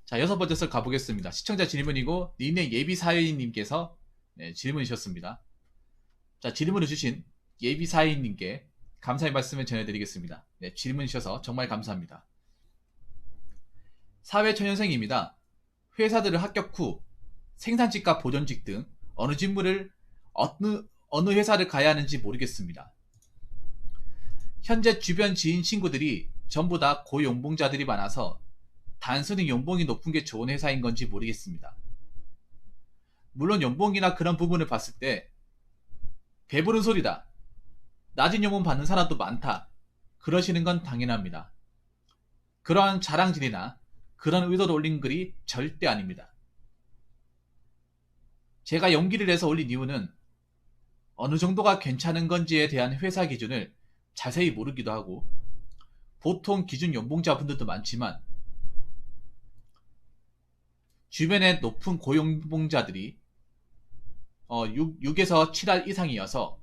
자, 여섯 번째 썰 가보겠습니다. 시청자 질문이고 닉네임 예비사회인님께서 질문 주셨습니다. 자, 질문을 주신 예비사회인님께 감사의 말씀을 전해드리겠습니다. 네, 질문 주셔서 정말 감사합니다. 사회초년생입니다. 회사들을 합격 후 생산직과 보존직 등 어느 직무를 어느 회사를 가야 하는지 모르겠습니다. 현재 주변 지인 친구들이 전부 다 고연봉자들이 많아서 단순히 연봉이 높은 게 좋은 회사인 건지 모르겠습니다. 물론 연봉이나 그런 부분을 봤을 때 배부른 소리다, 낮은 연봉 받는 사람도 많다, 그러시는 건 당연합니다. 그러한 자랑질이나 그런 의도로 올린 글이 절대 아닙니다. 제가 연기를 해서 올린 이유는 어느 정도가 괜찮은 건지에 대한 회사 기준을 자세히 모르기도 하고, 보통 기준 연봉자분들도 많지만 주변에 높은 고연봉자들이 6에서 7할 이상이어서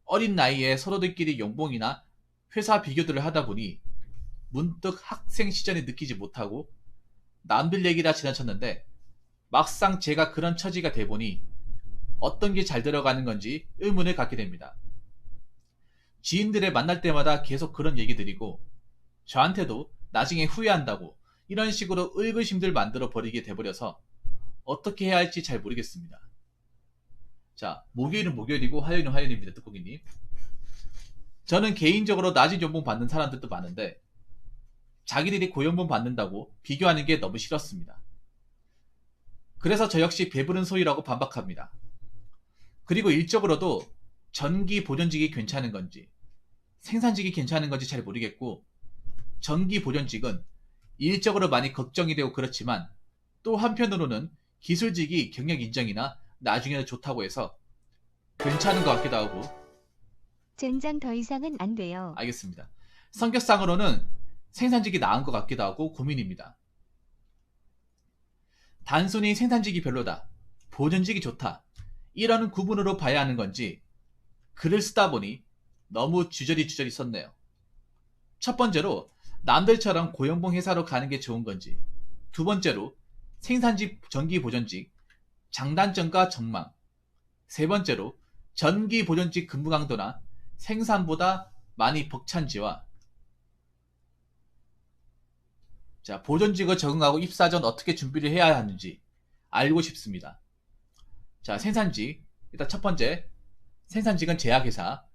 어린 나이에 서로들끼리 연봉이나 회사 비교들을 하다 보니 문득 학생 시절에 느끼지 못하고 남들 얘기라 지나쳤는데, 막상 제가 그런 처지가 돼 보니 어떤 게 잘 들어가는 건지 의문을 갖게 됩니다. 지인들을 만날 때마다 계속 그런 얘기 드리고 저한테도 나중에 후회한다고 이런 식으로 의구심들 만들어 버리게 돼버려서 어떻게 해야 할지 잘 모르겠습니다. 자, 목요일은 목요일이고 화요일은 화요일입니다. 뜻고기님. 저는 개인적으로 낮은 연봉 받는 사람들도 많은데 자기들이 고연봉 받는다고 비교하는 게 너무 싫었습니다. 그래서 저 역시 배부른 소리라고 반박합니다. 그리고 일적으로도 전기 보존직이 괜찮은 건지 생산직이 괜찮은 건지 잘 모르겠고, 전기 보존직은 일적으로 많이 걱정이 되고 그렇지만 또 한편으로는 기술직이 경력 인정이나 나중에는 좋다고 해서 괜찮은 것 같기도 하고. 젠장 더 이상은 안 돼요. 알겠습니다. 성격상으로는 생산직이 나은 것 같기도 하고 고민입니다. 단순히 생산직이 별로다, 보존직이 좋다, 이런 구분으로 봐야 하는 건지 글을 쓰다 보니 너무 주저리 썼네요. 첫 번째로 남들처럼 고연봉 회사로 가는 게 좋은 건지, 두 번째로 생산직 전기 보존직 장단점과 전망, 세 번째로 전기 보존직 근무 강도나 생산보다 많이 벅찬지와, 자, 보존직을 적응하고 입사 전 어떻게 준비를 해야 하는지 알고 싶습니다. 자, 생산직 일단 첫 번째, 생산직은 제약회사,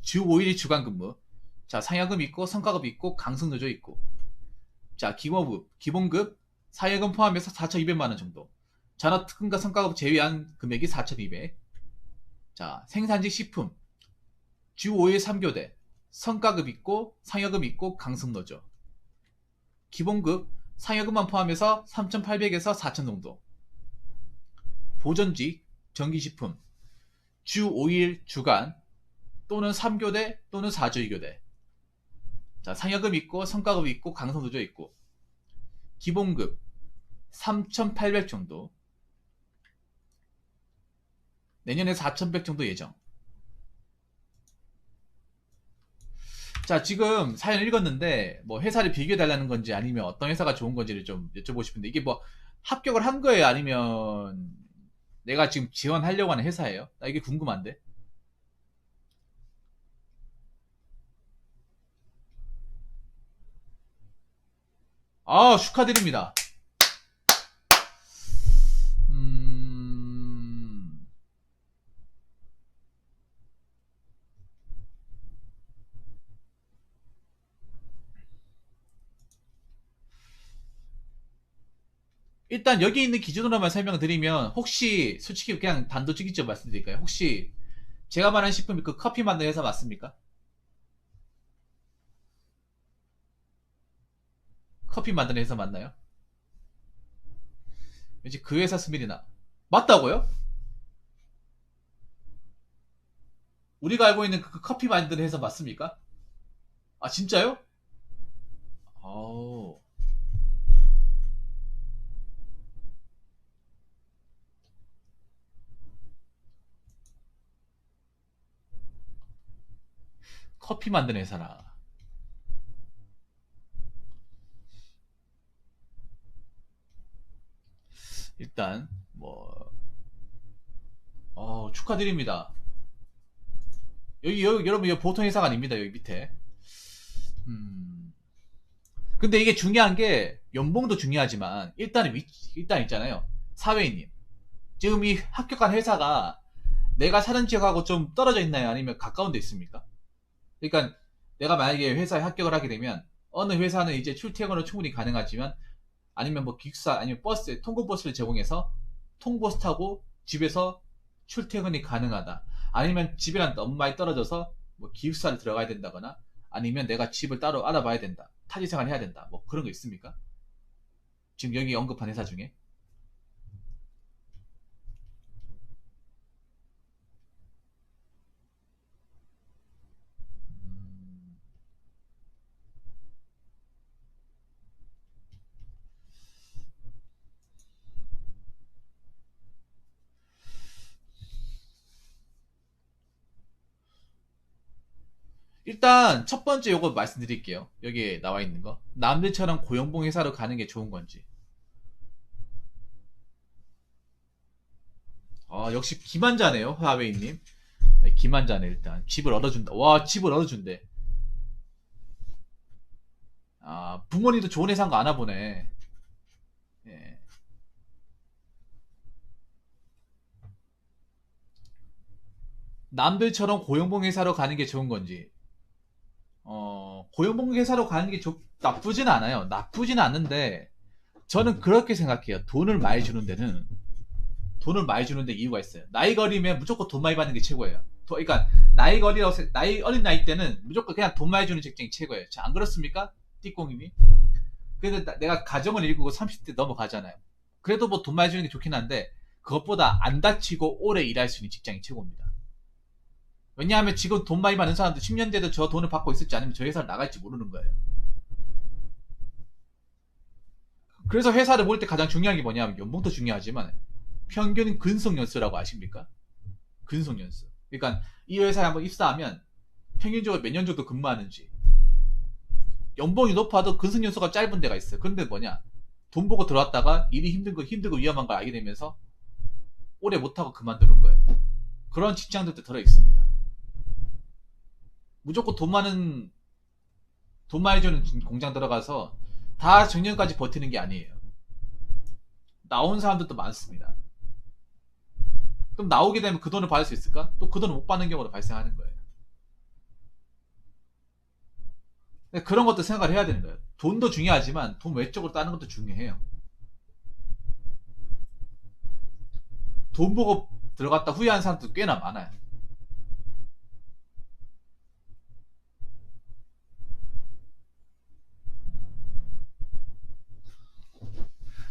주 5일이 주간근무, 자, 상여금 있고 성과급 있고 강성노조 있고, 자, 기본급 사여금 포함해서 4,200만원 정도, 잔업특근과 성과급 제외한 금액이 4,200. 자, 생산직 식품 주 5일 3교대, 성과급 있고 상여금 있고 강성노조, 기본급 상여금만 포함해서 3,800에서 4,000 정도. 보존직 전기식품 주 5일 주간 또는 3교대 또는 4주 2교대, 자, 상여금 있고 성과급 있고 강성노조 있고, 기본급 3,800 정도, 내년에 4,100 정도 예정. 자, 지금 사연 읽었는데 뭐 회사를 비교해 달라는 건지 아니면 어떤 회사가 좋은 건지를 좀 여쭤보고 싶은데, 이게 뭐 합격을 한 거예요, 아니면 내가 지금 지원하려고 하는 회사예요? 나 이게 궁금한데. 아, 축하드립니다. 음... 일단 여기 있는 기준으로만 설명드리면, 혹시 솔직히 그냥 단도직입적으로 말씀드릴까요? 혹시 제가 말한 식품이 그 커피 만드는 회사 맞습니까? 커피 만드는 회사 맞나요? 왠지 그 회사 스멜이 나. 맞다고요? 우리가 알고 있는 그 커피 만드는 회사 맞습니까? 아, 진짜요? 아우, 커피 만드는 회사라. 일단 축하드립니다. 여기 여러분 이거 보통 회사가 아닙니다. 여기 밑에. 근데 이게 중요한 게 연봉도 중요하지만 일단 있잖아요. 사회인님. 지금 이 합격한 회사가 내가 사는 지역하고 좀 떨어져 있나요? 아니면 가까운 데 있습니까? 그러니까 내가 만약에 회사에 합격을 하게 되면 어느 회사는 이제 출퇴근은 충분히 가능하지만 아니면 뭐 기숙사 아니면 버스 통근버스를 제공해서 통버스 타고 집에서 출퇴근이 가능하다. 아니면 집이랑 너무 많이 떨어져서 뭐 기숙사를 들어가야 된다거나 아니면 내가 집을 따로 알아봐야 된다. 타지생활 해야 된다. 뭐 그런 거 있습니까? 지금 여기 언급한 회사 중에. 음, 일단 첫 번째 요거 말씀드릴게요. 여기에 나와 있는 거. 남들처럼 고용봉 회사로 가는 게 좋은 건지. 역시 기만자네요. 화웨이님. 기만자네 일단. 집을 얻어준다. 와, 집을 얻어준대. 부모님도 좋은 회사인 거 아나 보네. 예. 남들처럼 고용봉 회사로 가는 게 좋은 건지. 고용봉 회사로 가는 게 나쁘진 않아요. 나쁘진 않은데, 저는 그렇게 생각해요. 돈을 많이 주는데 이유가 있어요. 나이 어리면 무조건 돈 많이 받는 게 최고예요. 그러니까, 나이 어린 나이 때는 무조건 그냥 돈 많이 주는 직장이 최고예요. 자, 안 그렇습니까? 띠꽁님이? 그래도 내가 가정을 일구고 30대 넘어가잖아요. 그래도 뭐 돈 많이 주는 게 좋긴 한데, 그것보다 안 다치고 오래 일할 수 있는 직장이 최고입니다. 왜냐하면 지금 돈 많이 받는 사람들 10년 돼도 저 돈을 받고 있을지 아니면 저 회사를 나갈지 모르는 거예요. 그래서 회사를 볼 때 가장 중요한 게 뭐냐면 연봉도 중요하지만 평균 근속연수라고 아십니까? 근속연수. 그러니까 이 회사에 한번 입사하면 평균적으로 몇 년 정도 근무하는지. 연봉이 높아도 근속연수가 짧은 데가 있어요. 그런데 뭐냐? 돈 보고 들어왔다가 일이 힘들고 위험한 걸 알게 되면서 오래 못하고 그만두는 거예요. 그런 직장들도 들어 있습니다. 무조건 돈 많이 주는 공장 들어가서 다 정년까지 버티는 게 아니에요. 나온 사람들도 많습니다. 그럼 나오게 되면 그 돈을 받을 수 있을까? 또 그 돈을 못 받는 경우도 발생하는 거예요. 그런 것도 생각을 해야 되는 거예요. 돈도 중요하지만 돈 외적으로 따는 것도 중요해요. 돈 보고 들어갔다 후회한 사람도 꽤나 많아요.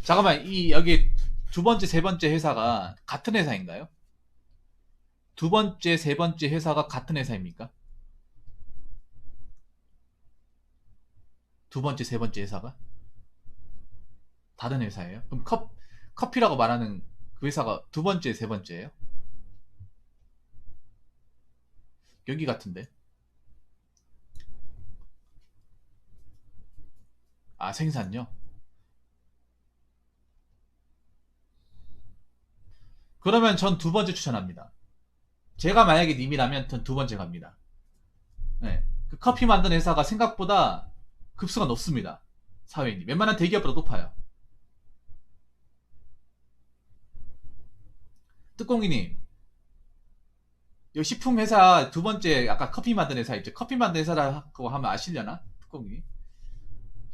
잠깐만, 여기 두 번째, 세 번째 회사가 같은 회사인가요? 두 번째, 세 번째 회사가 같은 회사입니까? 두 번째, 세 번째 회사가? 다른 회사예요? 그럼 커피라고 말하는 그 회사가 두 번째, 세 번째예요? 여기 같은데? 생산요? 그러면 전 두 번째 추천합니다. 제가 만약에 님이라면 전 두 번째 갑니다. 네. 그 커피 만드는 회사가 생각보다 급수가 높습니다. 사회인이. 웬만한 대기업보다 높아요. 뜻공이님, 이 식품 회사 두 번째 아까 커피 만드는 회사 있죠? 커피 만드는 회사라고 하면 아시려나? 뜻공이.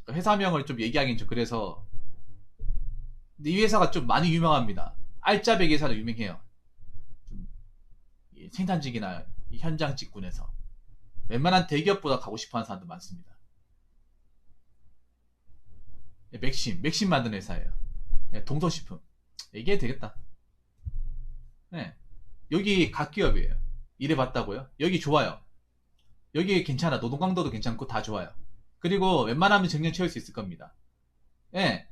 회사명을 좀 얘기하긴 좀 그래서. 근데 이 회사가 좀 많이 유명합니다. 알짜배기 회사도 유명해요. 좀 생산직이나 현장 직군에서. 웬만한 대기업보다 가고 싶어 하는 사람도 많습니다. 맥심 만드는 회사예요. 동서식품. 얘기해도 되겠다. 네. 여기 각기업이에요. 일해봤다고요? 여기 좋아요. 여기 괜찮아. 노동 강도도 괜찮고 다 좋아요. 그리고 웬만하면 정년 채울 수 있을 겁니다. 예.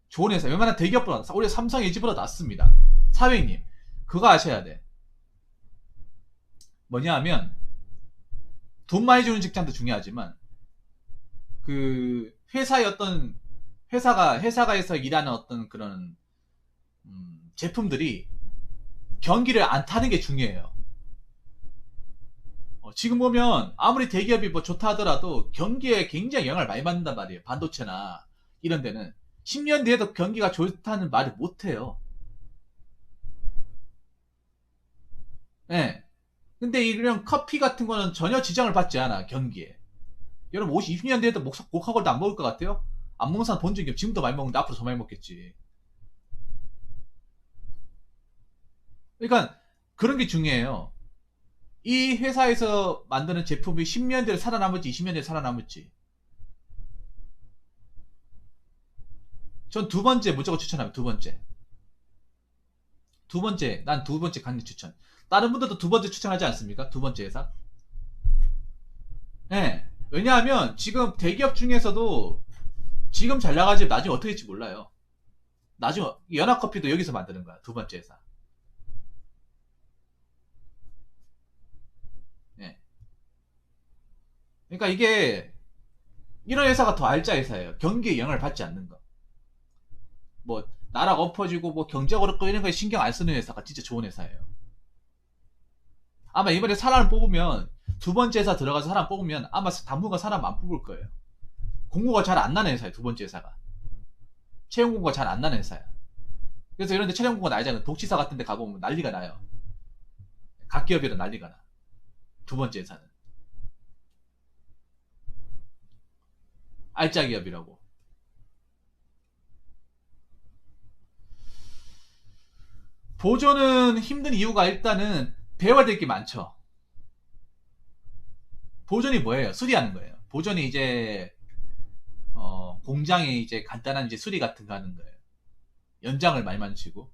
좋은 회사. 웬만한 대기업보다, 오히려 삼성 LG보다 낫습니다. 사회님, 그거 아셔야 돼. 뭐냐 하면, 돈 많이 주는 직장도 중요하지만, 그, 회사의 어떤, 회사가에서 일하는 어떤 그런 제품들이 경기를 안 타는 게 중요해요. 지금 보면 아무리 대기업이 뭐 좋다 하더라도 경기에 굉장히 영향을 많이 받는단 말이에요. 반도체나 이런 데는 10년 뒤에도 경기가 좋다는 말을 못 해요. 예. 근데 이런 커피 같은 거는 전혀 지장을 받지 않아, 경기에. 여러분 20년 뒤에도 고카콜도 안 먹을 것 같아요? 안 먹는 사람 본 적이 없. 지금도 많이 먹는데 앞으로 더 많이 먹겠지. 그러니까 그런 게 중요해요. 이 회사에서 만드는 제품이 10년 뒤에 살아남을지 20년 뒤에 살아남을지. 전 두 번째 무조건 추천합니다. 두 번째. 두 번째, 난 두 번째 강력 추천. 다른 분들도 두 번째 추천하지 않습니까? 두 번째 회사. 네. 왜냐하면 지금 대기업 중에서도 지금 잘 나가지 나중에 어떻게 될지 몰라요. 나중에 연합커피도 여기서 만드는 거야. 두 번째 회사. 네. 그러니까 이게 이런 회사가 더 알짜 회사예요. 경기에 영향을 받지 않는 거. 뭐 나라가 엎어지고 뭐 경제가 어렵고 이런 거에 신경 안 쓰는 회사가 진짜 좋은 회사예요. 아마 이번에 사람을 뽑으면 두 번째 회사 들어가서 사람 뽑으면 아마 당분간 사람 안 뽑을 거예요. 공고가 잘 안 나는 회사예요. 두 번째 회사가. 채용 공고가 잘 안 나는 회사야. 그래서 이런데 채용 공고가 나잖아요. 독지사 같은 데 가보면 난리가 나요. 각 기업이라 난리가 나. 두 번째 회사는. 알짜 기업이라고. 보조는 힘든 이유가 일단은 배워야 될 게 많죠. 보존이 뭐예요? 수리하는 거예요. 보존이 이제 공장에 이제 간단한 이제 수리 같은 거 하는 거예요. 연장을 많이 만지고.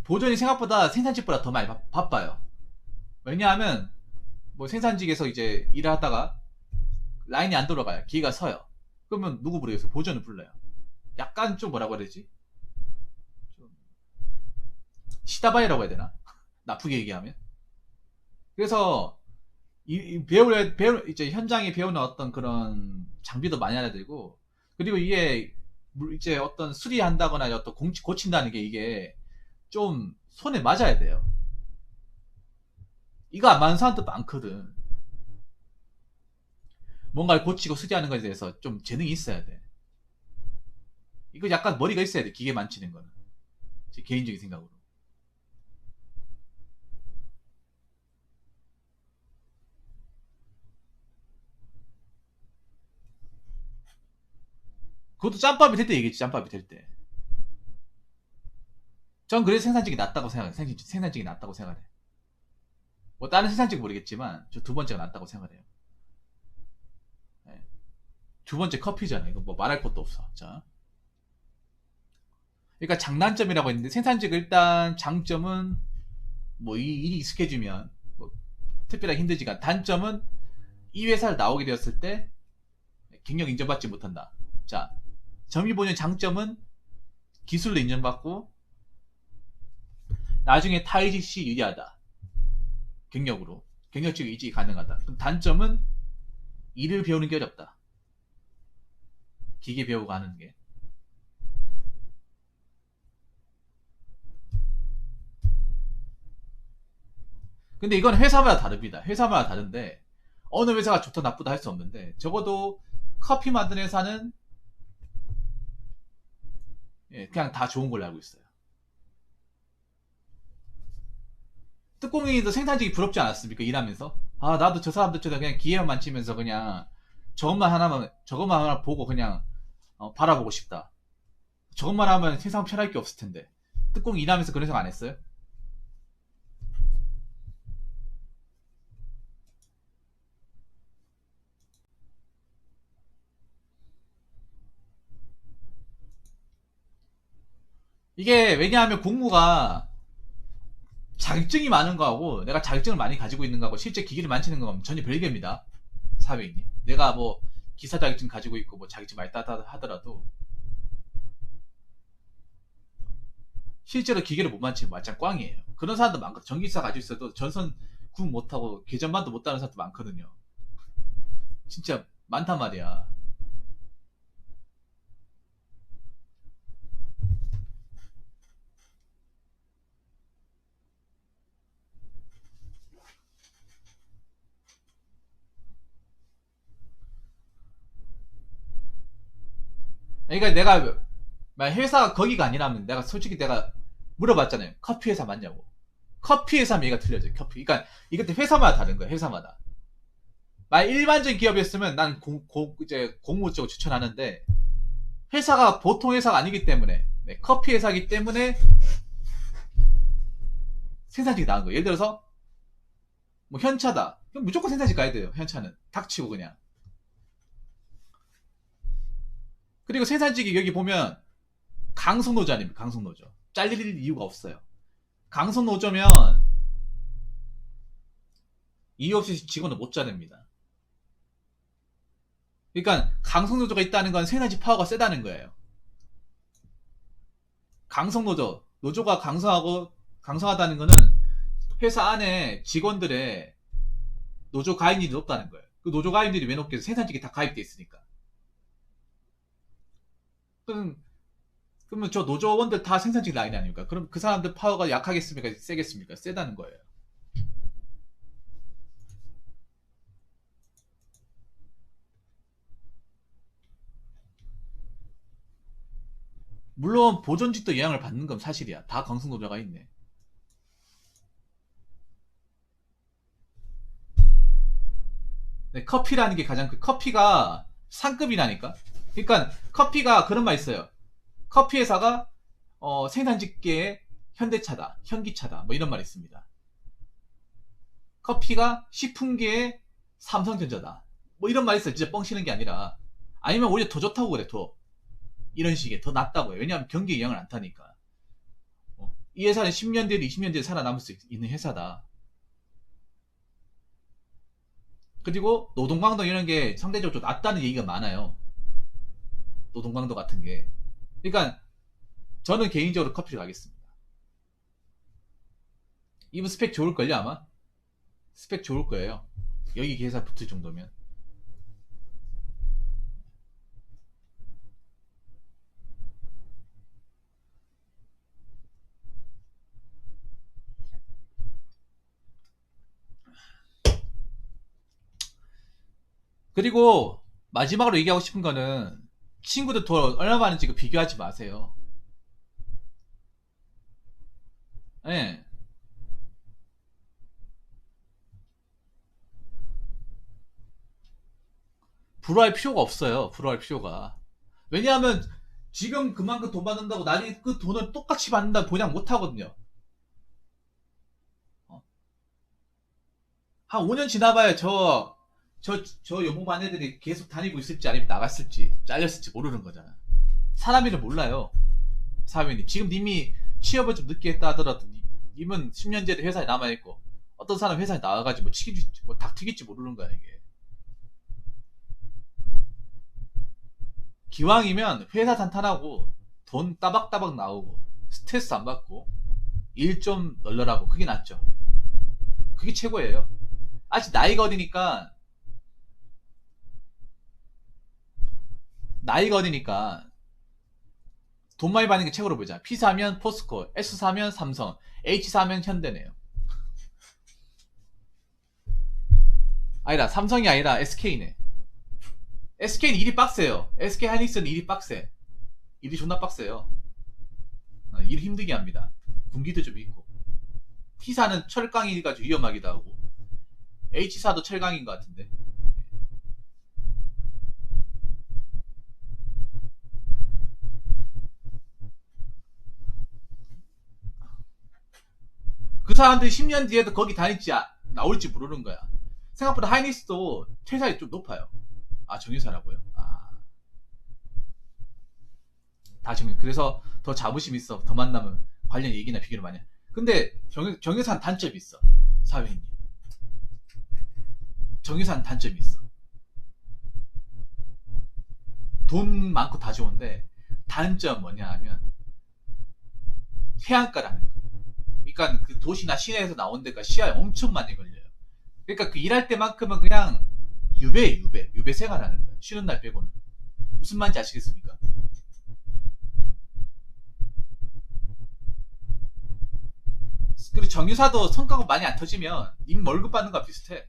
보존이 생각보다 생산직보다 더 많이 바빠요. 왜냐하면 뭐 생산직에서 이제 일을 하다가 라인이 안 돌아가요. 기계가 서요. 그러면 누구 부르겠어요? 보존을 불러요. 약간 좀 뭐라고 해야 되지? 좀 시다바이라고 해야 되나? 나쁘게 얘기하면. 그래서 이제 현장에 배우는 어떤 그런 장비도 많이 알아야 되고, 그리고 이게 이제 어떤 수리한다거나 어떤 고친다는 게 이게 좀 손에 맞아야 돼요. 이거 안 맞는 사람도 많거든. 뭔가를 고치고 수리하는 것에 대해서 좀 재능이 있어야 돼. 이거 약간 머리가 있어야 돼. 기계 만지는 거는. 제 개인적인 생각으로. 그것도 짬밥이 될 때 얘기했지. 짬밥이 될 때. 전 그래서 생산직이 낫다고 생각해. 생산직이 낫다고 생각해. 뭐 다른 생산직 모르겠지만 저 두 번째가 낫다고 생각해요. 네. 두 번째 커피잖아요. 이거 뭐 말할 것도 없어. 자. 그러니까 장단점이라고 했는데 생산직 일단 장점은 뭐 이 일이 익숙해지면 뭐 특별하게 힘들지가. 단점은 이 회사를 나오게 되었을 때 경력 인정받지 못한다. 자, 점유보존 장점은 기술로 인정받고 나중에 타이직 시 유리하다. 경력으로. 경력직으로 이직이 가능하다. 그럼 단점은 일을 배우는 게 어렵다. 기계 배우고 하는 게. 근데 이건 회사마다 다릅니다. 회사마다 다른데 어느 회사가 좋다 나쁘다 할 수 없는데 적어도 커피 만드는 회사는 그냥 다 좋은 걸로 알고 있어요. 뜻공인이도 생산직이 부럽지 않았습니까? 일하면서. 아, 나도 저 사람들처럼 그냥 기계만 만지면서 그냥 저것만 하나 보고 그냥 바라보고 싶다. 저것만 하면 세상 편할 게 없을 텐데. 뜻공인 일하면서 그런 생각 안 했어요? 이게 왜냐하면 공무가 자격증이 많은 거하고 내가 자격증을 많이 가지고 있는 거하고 실제 기기를 만지는 거하고 전혀 별개입니다. 사회인이. 내가 뭐 기사 자격증 가지고 있고 뭐 자격증 많이 따다 하더라도 실제로 기계를 못 만지면 완전 꽝이에요. 그런 사람도 많거든요. 전기차 가지고 있어도 전선 구분 못하고 개전반도 못하는 사람도 많거든요. 진짜 많단 말이야. 그러니까 내가 만약 회사가 거기가 아니라면 내가 솔직히 내가 물어봤잖아요. 커피 회사 맞냐고. 커피 회사면 얘가 틀려져요. 커피. 그러니까 이것도 회사마다 다른 거예요. 회사마다. 만약 일반적인 기업이었으면 난 이제 공무 쪽을 추천하는데 회사가 보통 회사가 아니기 때문에 네, 커피 회사이기 때문에 생산직이 나은 거예요. 예를 들어서 뭐 현차다. 그럼 무조건 생산직 가야 돼요. 현차는 닥치고 그냥. 그리고 생산직이 여기 보면 강성노조 아닙니까? 강성노조. 잘릴 이유가 없어요. 강성노조면 이유 없이 직원을 못 자릅니다. 그러니까 강성노조가 있다는 건 생산직 파워가 세다는 거예요. 강성노조, 노조가 강성하다는 거는 회사 안에 직원들의 노조 가입률이 높다는 거예요. 그 노조 가입률이 왜 높겠어요? 생산직이 다 가입돼 있으니까. 그러면 저 노조원들 다 생산직 라인 아닙니까? 그럼 그 사람들 파워가 약하겠습니까? 세겠습니까? 세다는 거예요. 물론 보존직도 영향을 받는 건 사실이야. 다 강성노조가 있네. 네, 커피라는 게 가장 커피가 상급이라니까. 그러니까 커피가 그런 말 있어요. 커피 회사가 생산직계의 현대차다, 현기차다, 뭐 이런 말이 있습니다. 커피가 식품계의 삼성전자다, 뭐 이런 말이 있어요. 진짜 뻥 치는 게 아니라. 아니면 오히려 더 좋다고 그래, 더. 이런 식의 더 낫다고요. 왜냐하면 경기에 영향을 안 타니까. 이 회사는 10년 뒤에도 20년 뒤에 살아남을 수 있는 회사다. 그리고 노동강도 이런 게 상대적으로 좀 낫다는 얘기가 많아요. 노동강도 같은 게. 그러니까 저는 개인적으로 커피를 가겠습니다. 이분 스펙 좋을걸요 아마? 스펙 좋을 거예요. 여기 회사 붙을 정도면. 그리고 마지막으로 얘기하고 싶은 거는 친구들 돈 얼마 많은지 비교하지 마세요. 예. 네. 부러워할 필요가 없어요. 부러워할 필요가. 왜냐하면 지금 그만큼 돈 받는다고 나중에 그 돈을 똑같이 받는다 보장 못 하거든요. 한 5년 지나봐야 저 연봉 애들이 계속 다니고 있을지 아니면 나갔을지 잘렸을지 모르는 거잖아. 사람 일을 몰라요. 사회님. 지금 님이 취업을 좀 늦게 했다 하더라도 님은 10년 전에 회사에 남아있고 어떤 사람 회사에 나와가지고 닭 튀길지 모르는 거야 이게. 기왕이면 회사 탄탄하고 돈 따박따박 나오고 스트레스 안 받고 일 좀 널널하고 그게 낫죠. 그게 최고예요. 아직 나이가 어리니까 돈 많이 받는 게 최고로 보자. P 사면 포스코, S 사면 삼성, H 사면 현대네요. 아니다, 삼성이 아니라 SK네. SK는 일이 빡세요. SK 하이닉스는 일이 빡세. 일이 존나 빡세요. 일 힘들게 합니다. 군기도 좀 있고. T사는 철강이니까 좀 위험하기도 하고. H사도 철강인 것 같은데. 그 사람들이 10년 뒤에도 거기 다닐지 나올지 모르는 거야. 생각보다 하이닉스도 퇴사율이 좀 높아요. 아, 정유사라고요? 아, 다 정유. 그래서 더 자부심 있어. 더 만나면 관련 얘기나 비교를 많이 해. 근데 정유사는 단점이 있어. 사회인님. 정유사는 단점이 있어. 돈 많고 다 좋은데 단점 뭐냐 하면 해안가라는 거예요. 그러니까 그 도시나 시내에서 나온 데가 시야에 엄청 많이 걸려요. 그러니까 그 일할 때만큼은 그냥 유배 생활하는 거예요. 쉬는 날 빼고는. 무슨 말인지 아시겠습니까? 그리고 정유사도 성과가 많이 안 터지면 님 월급 받는 거랑 비슷해.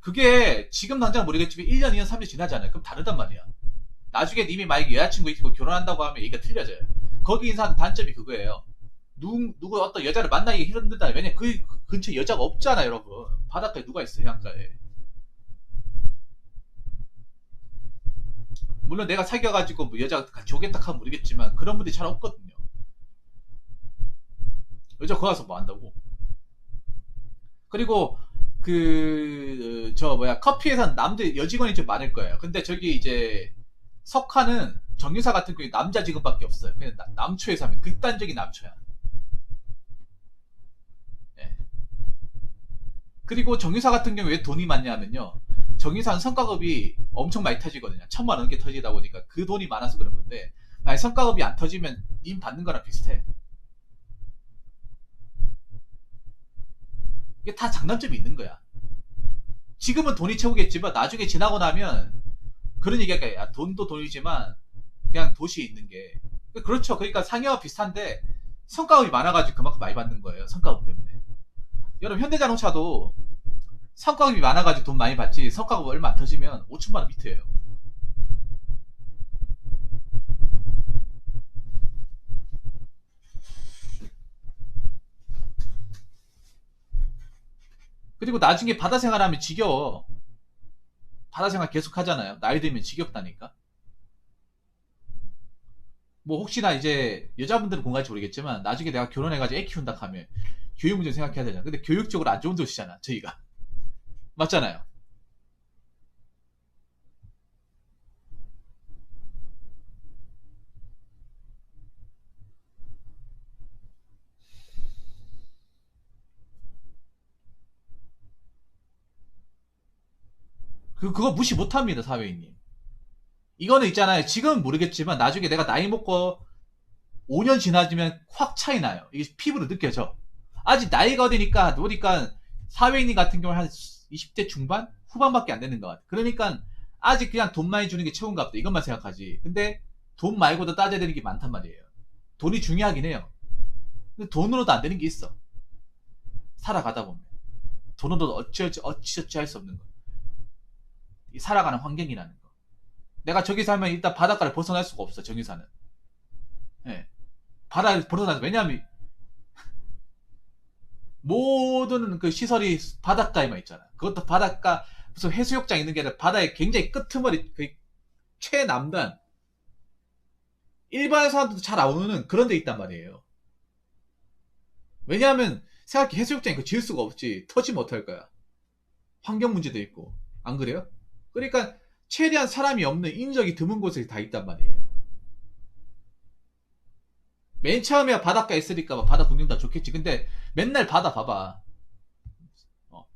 그게 지금 당장 모르겠지만 1년, 2년, 3년 지나잖아요. 그럼 다르단 말이야. 나중에 님이 만약에 여자친구 있고 결혼한다고 하면 얘기가 틀려져요. 거기 인사하는 단점이 그거예요. 누구 어떤 여자를 만나기 힘들다. 왜냐 그 근처에 여자가 없잖아, 여러분. 바닷가에 누가 있어, 해안가에. 물론 내가 사귀어가지고 뭐 여자가 같이 오겠다 하면 모르겠지만 그런 분들이 잘 없거든요. 여자 거기 가서 뭐 한다고. 그리고 저 뭐야 커피에선 남들 여직원이 좀 많을 거예요. 근데 저기 이제 석화는 정유사 같은 경우에 남자 직원밖에 없어요. 그냥 남초에서 하면 극단적인 남초야. 예. 그리고 정유사 같은 경우에 왜 돈이 많냐면요. 정유사는 성과급이 엄청 많이 터지거든요. 1,000만 원 넘게 터지다 보니까 그 돈이 많아서 그런 건데 만약 성과급이 안 터지면 님 받는 거랑 비슷해. 이게 다 장단점이 있는 거야. 지금은 돈이 최고겠지만 나중에 지나고 나면 그런 얘기가 야 돈도 돈이지만 그냥 도시에 있는 게 그렇죠. 그러니까 상여와 비슷한데 성과급이 많아가지고 그만큼 많이 받는 거예요. 성과급 때문에. 여러분 현대자동차도 성과급이 많아가지고 돈 많이 받지 성과급 얼마 안 터지면 5천만 원 밑에예요. 그리고 나중에 바다 생활하면 지겨워. 바다 생활 계속 하잖아요. 나이 들면 지겹다니까. 뭐 혹시나 이제 여자분들은 공감할지 모르겠지만 나중에 내가 결혼해가지고 애 키운다 하면 교육 문제 생각해야 되잖아. 근데 교육적으로 안 좋은 도시잖아 저희가. 맞잖아요. 그거 무시 못합니다 사회인님. 이거는 있잖아요. 지금은 모르겠지만 나중에 내가 나이 먹고 5년 지나지면 확 차이 나요. 이게 피부로 느껴져. 아직 나이가 어리니까 노니까 사회인이 같은 경우는 한 20대 중반? 후반밖에 안 되는 것 같아. 그러니까 아직 그냥 돈 많이 주는 게 최고인가 보다. 이것만 생각하지. 근데 돈 말고도 따져야 되는 게 많단 말이에요. 돈이 중요하긴 해요. 근데 돈으로도 안 되는 게 있어. 살아가다 보면. 돈으로도 어찌어찌 할 수 없는 거. 이 살아가는 환경이라는 거. 내가 저기 살면 일단 바닷가를 벗어날 수가 없어, 저기 사는. 예. 바다를 벗어나서, 왜냐면 모든 그 시설이 바닷가에만 있잖아. 그것도 바닷가 무슨 해수욕장 있는 게 아니라 바다의 굉장히 끄트머리 그 최남단 일반 사람들도 잘 안 오는 그런 데 있단 말이에요. 왜냐하면 생각해 해수욕장이 그 지을 수가 없지. 터지면 어떡할 거야. 환경 문제도 있고 안 그래요? 그러니까 최대한 사람이 없는 인적이 드문 곳에 다 있단 말이에요. 맨 처음에 바닷가 있으니까 뭐 바다 구경 다 좋겠지. 근데 맨날 바다 봐봐.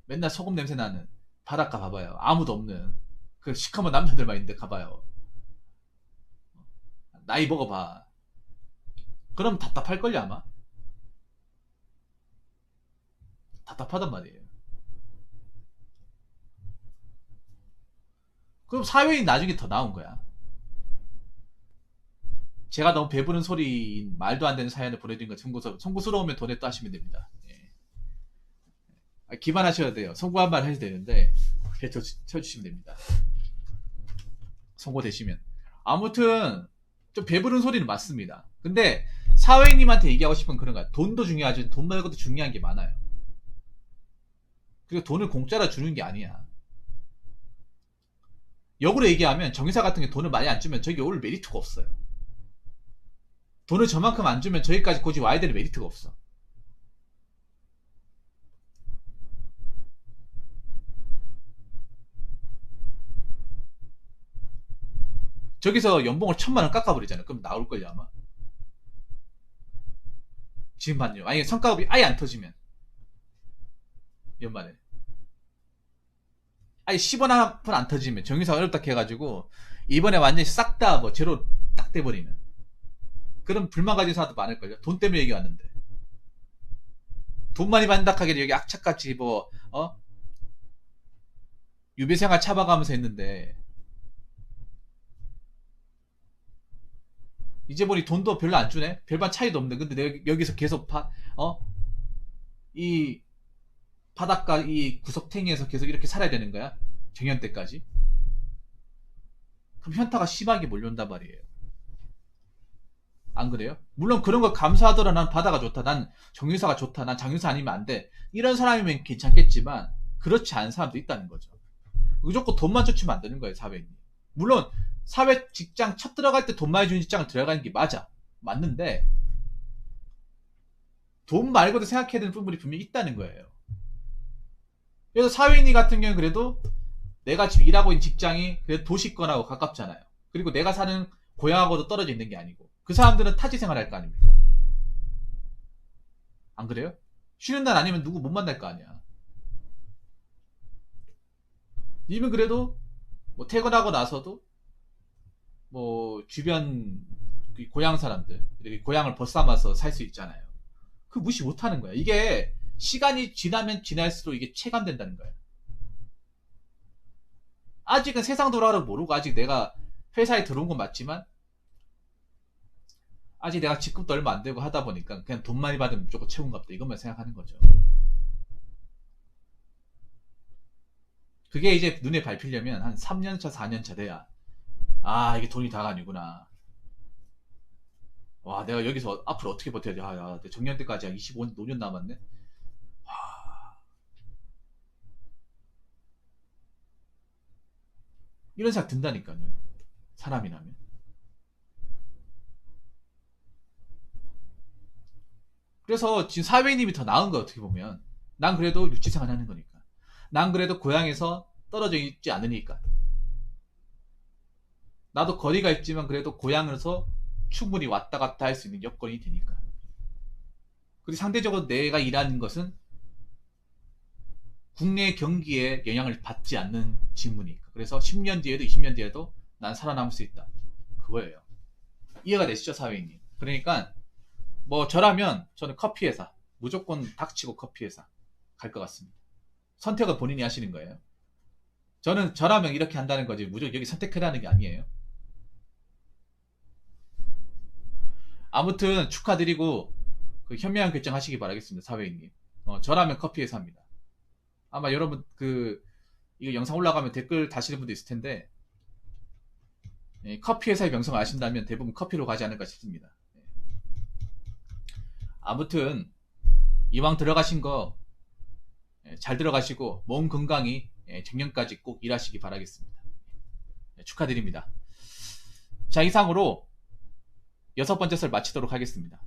맨날 소금 냄새 나는 바닷가 봐봐요. 아무도 없는 그 시커먼 남자들만 있는데 가봐요. 나이 먹어봐. 그럼 답답할걸요 아마. 답답하단 말이에요. 그럼 사회인 나중에 더 나온 거야. 제가 너무 배부른 소리 말도 안 되는 사연을 보내드린 거 송구스러우면 돈에 또 하시면 됩니다. 예. 기반하셔야 돼요. 송구한 말 해도 되는데 배 쳐주시면 됩니다. 송구되시면. 아무튼 좀 배부른 소리는 맞습니다. 근데 사회인님한테 얘기하고 싶은 그런 거야. 돈도 중요하지 돈 말고도 중요한 게 많아요. 그리고 돈을 공짜로 주는 게 아니야. 역으로 얘기하면 정의사 같은 게 돈을 많이 안 주면 저기 올 메리트가 없어요. 돈을 저만큼 안 주면 저기까지 굳이 와야 될 메리트가 없어. 저기서 연봉을 1,000만 원 깎아버리잖아요. 그럼 나올걸요 아마. 지금 봤네요. 아니 성과급이 아예 안 터지면 연말에 아예 10원 한 푼 안 터지면 정의사 어렵다 해가지고 이번에 완전히 싹 다 뭐 제로 딱 돼버리면 그럼 불만 가진 사람도 많을걸요. 돈 때문에 얘기 왔는데 돈 많이 받는다 하게 여기 악착같이 뭐 유배생활 차박하면서 했는데 이제 보니 돈도 별로 안 주네. 별반 차이도 없는데 근데 내가 여기서 계속 이 바닷가 이 구석탱이에서 계속 이렇게 살아야 되는 거야? 정년 때까지? 그럼 현타가 심하게 몰려온단 말이에요. 안 그래요? 물론 그런 걸 감수하더라. 난 바다가 좋다. 난 정유사가 좋다. 난 장유사 아니면 안 돼. 이런 사람이면 괜찮겠지만 그렇지 않은 사람도 있다는 거죠. 무조건 돈만 쫓으면 안 되는 거예요, 사회인이. 물론 사회 직장 첫 들어갈 때 돈 많이 주는 직장을 들어가는 게 맞아. 맞는데 돈 말고도 생각해야 되는 부분이 분명히 있다는 거예요. 그래서 사회인이 같은 경우는 그래도 내가 지금 일하고 있는 직장이 그래도 도시권하고 가깝잖아요. 그리고 내가 사는 고향하고도 떨어져 있는 게 아니고 그 사람들은 타지 생활할 거 아닙니까? 안 그래요? 쉬는 날 아니면 누구 못 만날 거 아니야. 님은 그래도 뭐 퇴근하고 나서도 뭐 주변 고향 사람들 이렇게 고향을 벗삼아서 살 수 있잖아요. 그 무시 못 하는 거야. 이게 시간이 지나면 지날수록 이게 체감된다는 거예요. 아직은 세상 돌아가는 모르고 아직 내가 회사에 들어온 건 맞지만 아직 내가 직급도 얼마 안 되고 하다 보니까 그냥 돈 많이 받으면 무조건 채운갑다 이것만 생각하는 거죠. 그게 이제 눈에 밟히려면 한 3년차 4년차 돼야 아 이게 돈이 다가 아니구나. 와 내가 여기서 앞으로 어떻게 버텨야 돼. 야, 정년 때까지 한 25년 남았네. 이런 생각 든다니까요. 사람이라면. 그래서 지금 사회인님이 더 나은 거 어떻게 보면. 난 그래도 육지생활 하는 거니까. 난 그래도 고향에서 떨어져 있지 않으니까. 나도 거리가 있지만 그래도 고향에서 충분히 왔다 갔다 할 수 있는 여건이 되니까. 그리고 상대적으로 내가 일하는 것은 국내 경기에 영향을 받지 않는 직무니까. 그래서 10년 뒤에도 20년 뒤에도 난 살아남을 수 있다. 그거예요. 이해가 되시죠, 사회인님? 그러니까 뭐 저라면 저는 커피 회사 무조건 닥치고 커피 회사 갈 것 같습니다. 선택은 본인이 하시는 거예요. 저라면 이렇게 한다는 거지 무조건 여기 선택해라는 게 아니에요. 아무튼 축하드리고 그 현명한 결정하시기 바라겠습니다, 사회인님. 저라면 커피 회사입니다. 아마 여러분 이거 영상 올라가면 댓글 다시는 분도 있을 텐데 커피 회사의 명성을 아신다면 대부분 커피로 가지 않을까 싶습니다. 아무튼 이왕 들어가신 거 잘 들어가시고 몸 건강히 정년까지 꼭 일하시기 바라겠습니다. 축하드립니다. 자 이상으로 6번째 설 마치도록 하겠습니다.